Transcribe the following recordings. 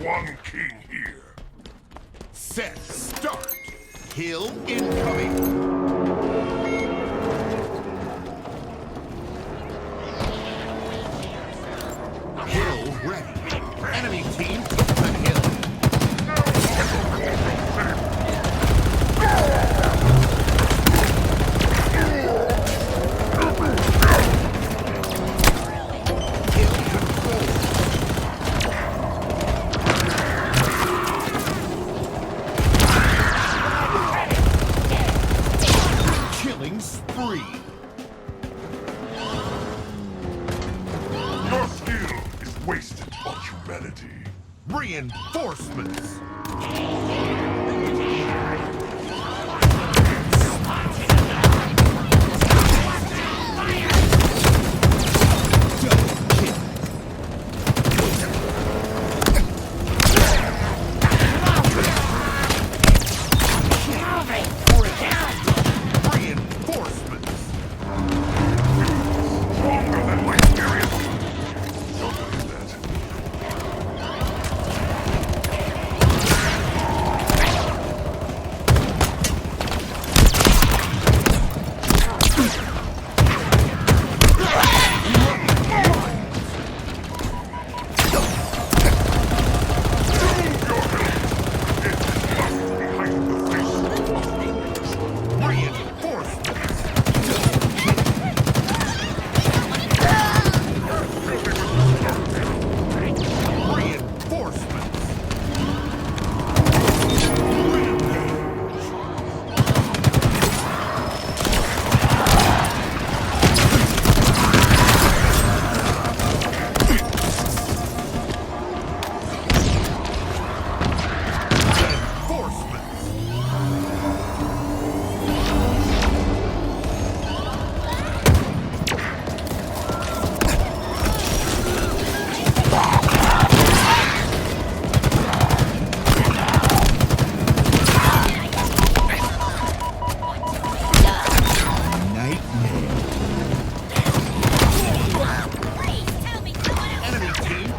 one king here. Set, start. Hill incoming. Hill ready. Enemy team took the hill. Spree. Your skill is wasted on humanity. Reinforcements.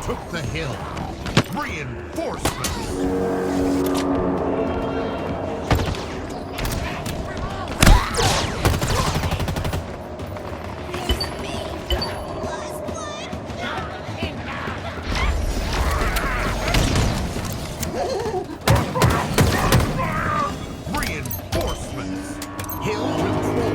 Took the hill. Reinforcements. Reinforcements. Hill control.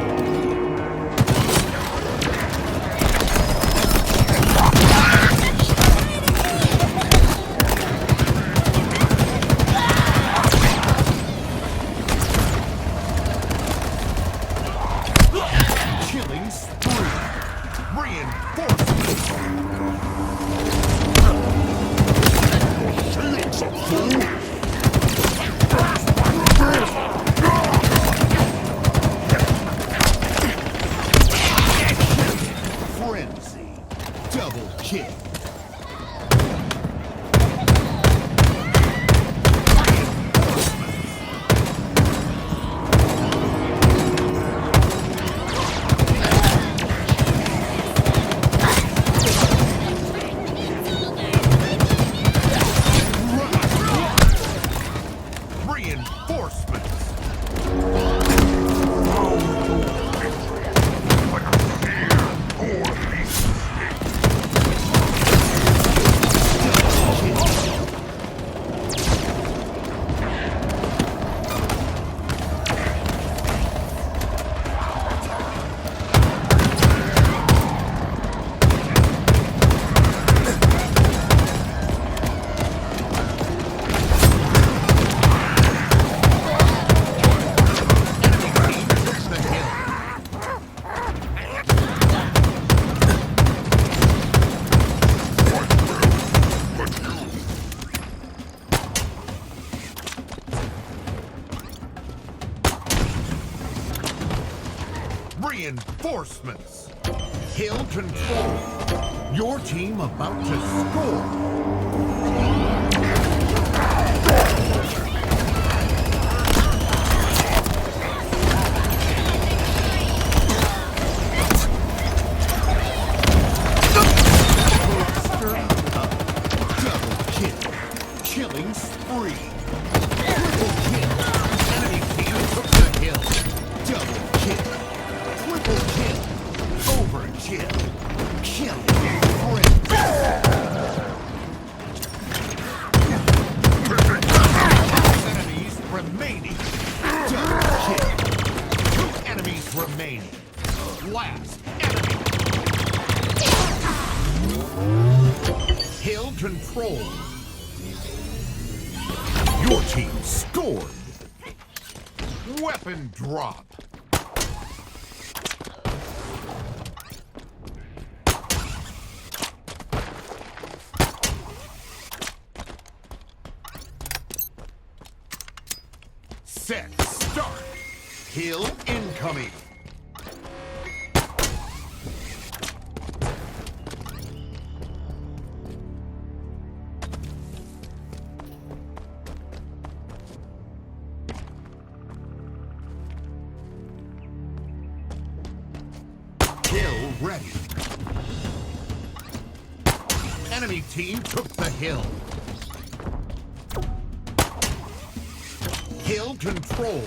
Killing spree. Reinforcements. Frenzy. Double kill. Reinforcements. Hill control. Your team about to score. Double kill. remaining. Last enemy. Hill control. Your team scored. Weapon drop. Set, start. Hill incoming. Hill ready. Enemy team took the hill. Hill control.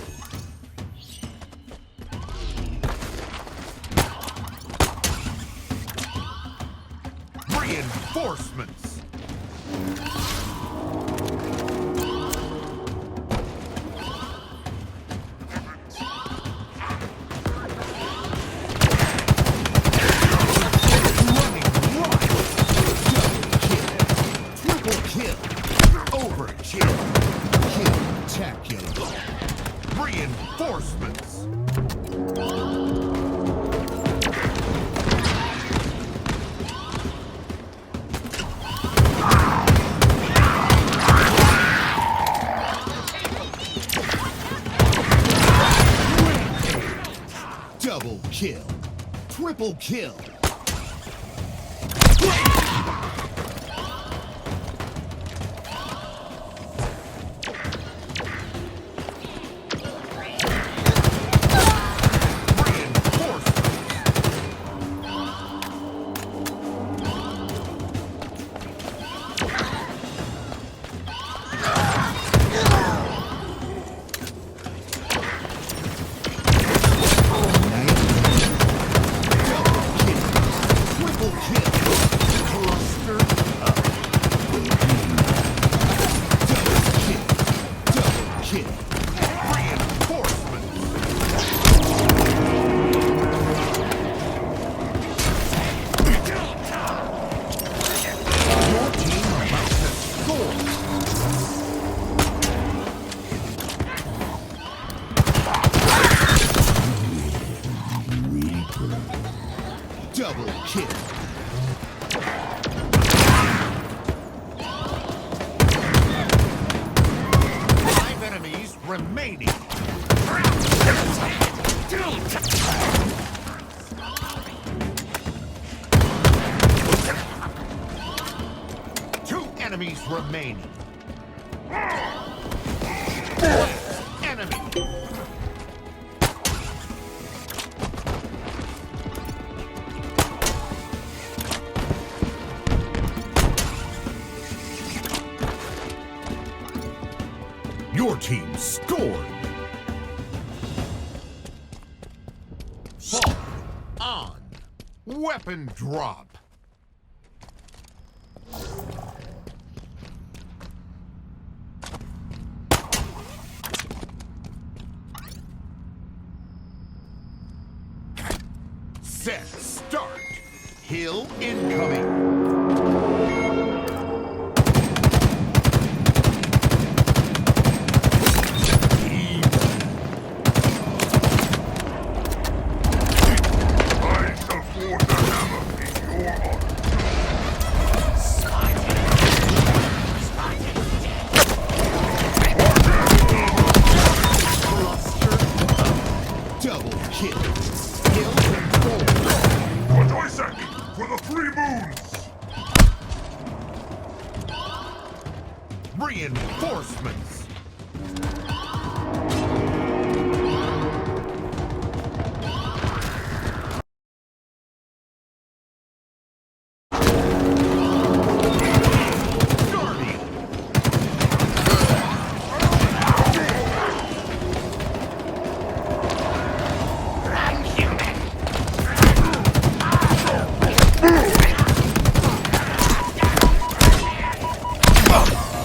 Reinforcements. Running right. Double kill. Triple kill. Overkill. Kill-tacular. Reinforcements. Double kill. Triple kill. Double kill. Five enemies remaining. Two enemies remaining. Last enemy. Your team scored. Fall on. Weapon drop. Set, start. Hill incoming. Double kill. Hill control. What do I say? For the 3 moons! Reinforcements. Guardian.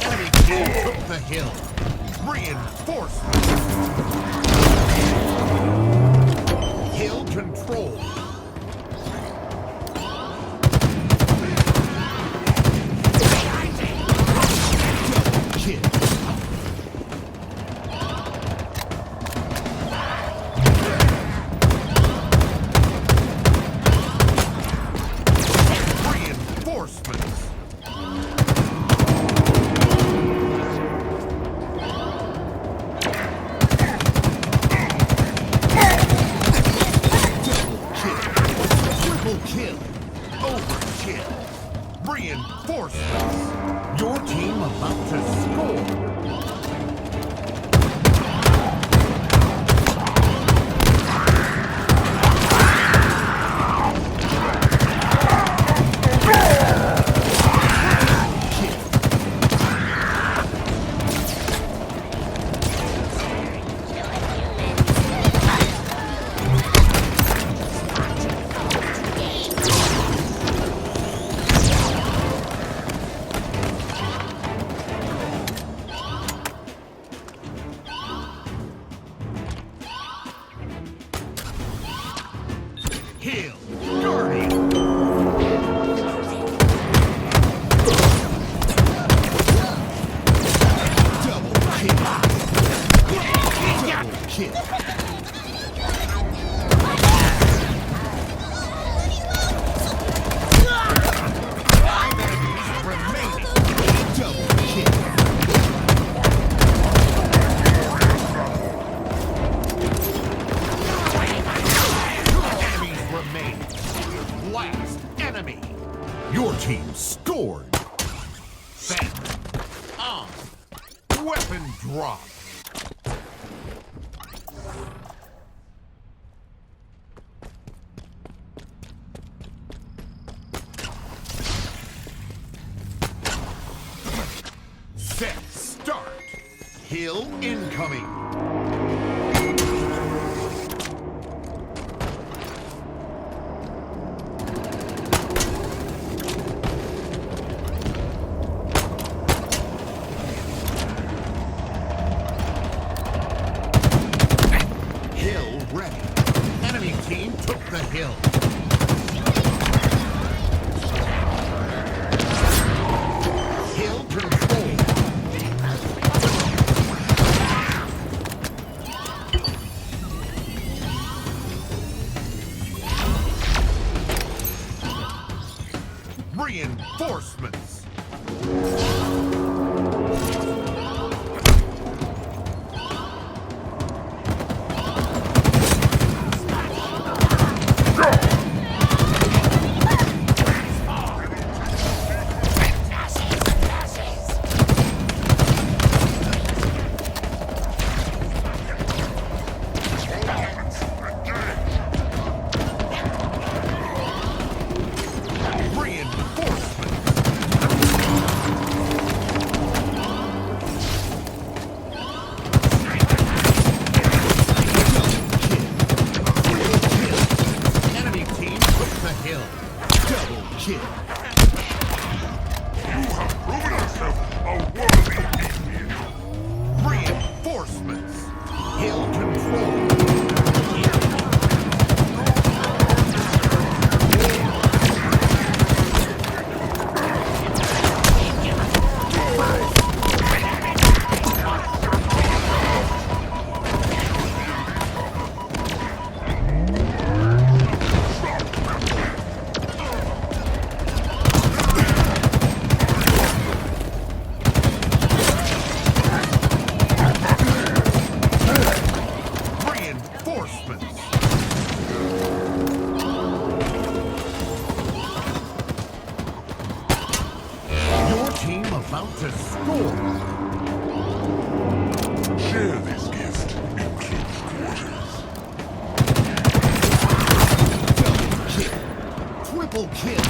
Enemy team took the hill. control. Kill. Reinforcements. Triple kill. Overkill. Reinforcements. Your team about to score. Kill. Guardian. Double kill. Double kill. Five enemies remaining. Double kill. Enemies remaining. Last enemy. Your team scored. Then on. Weapon drop. Set start. Hill incoming. Hill ready. Enemy team took the hill. Hill control. Reinforcements. Enemy team took the hill. Double kill. You have proven yourself a worthy champion. Reinforcements. Hill control. Reinforcements. Your team about to score. Share this gift in close quarters. Double kill. Triple kill.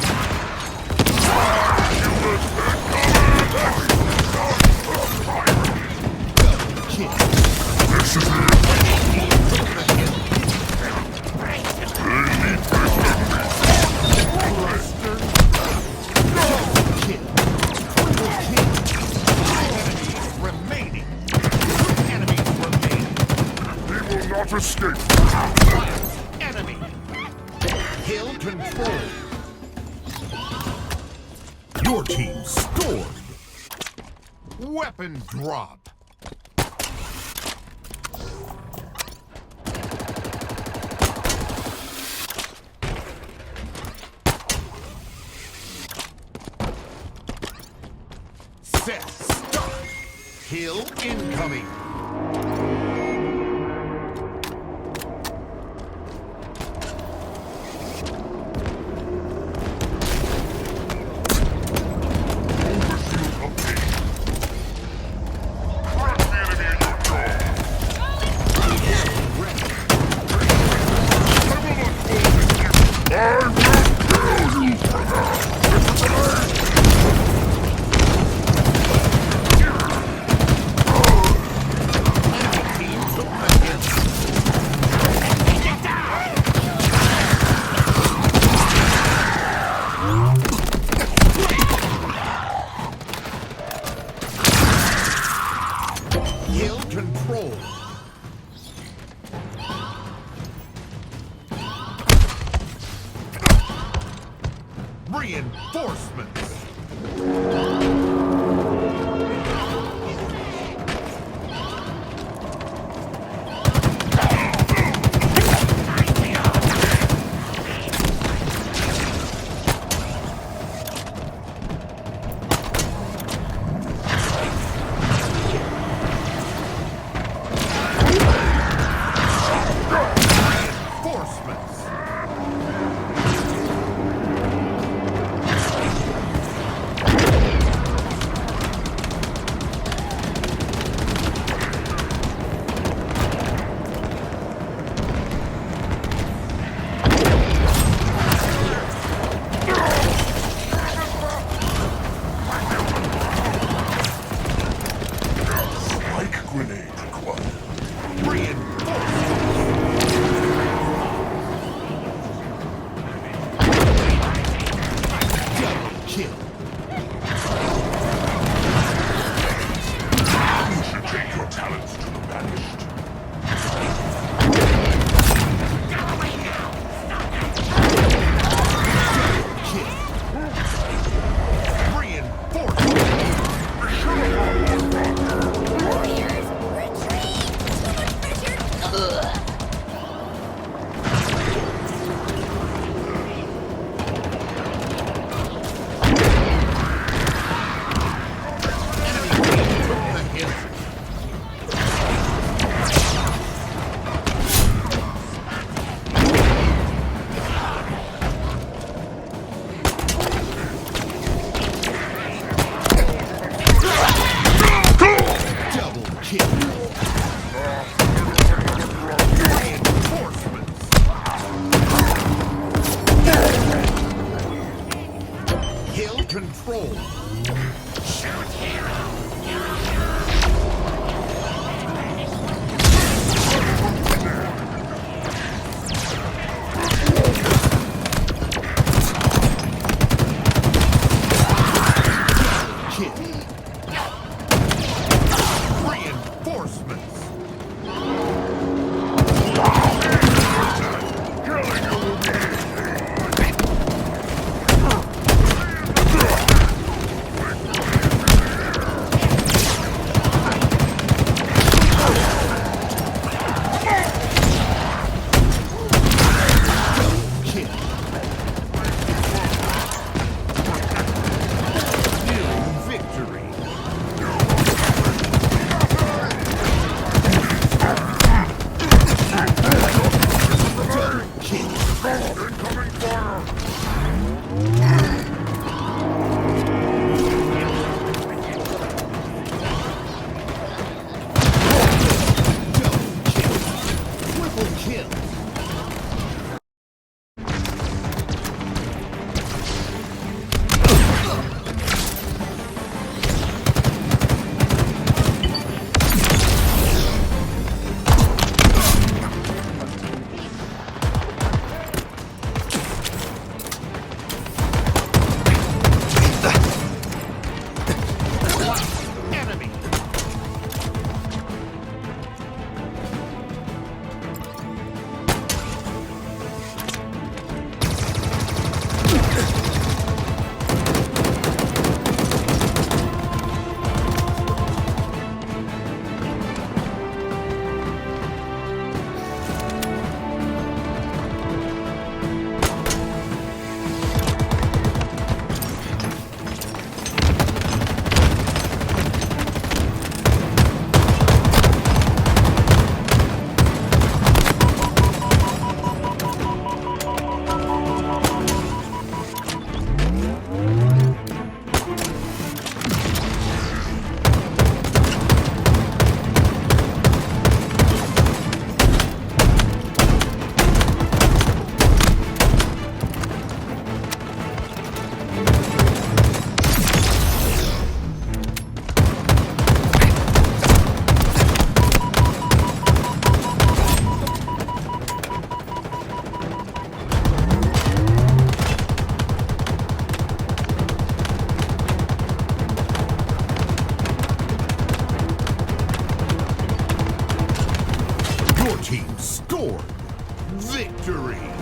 Double kill. This is it. Remaining. He will not escape. Last enemy. Hill control. Your team scored. Weapon drop. Set start. Hill incoming. Hill control. Reinforcements. Grenade required. Double kill. You should take your talents to the banished. Control. Shoot hero. Reinforcements. Incoming fire! Triple kill. Victory!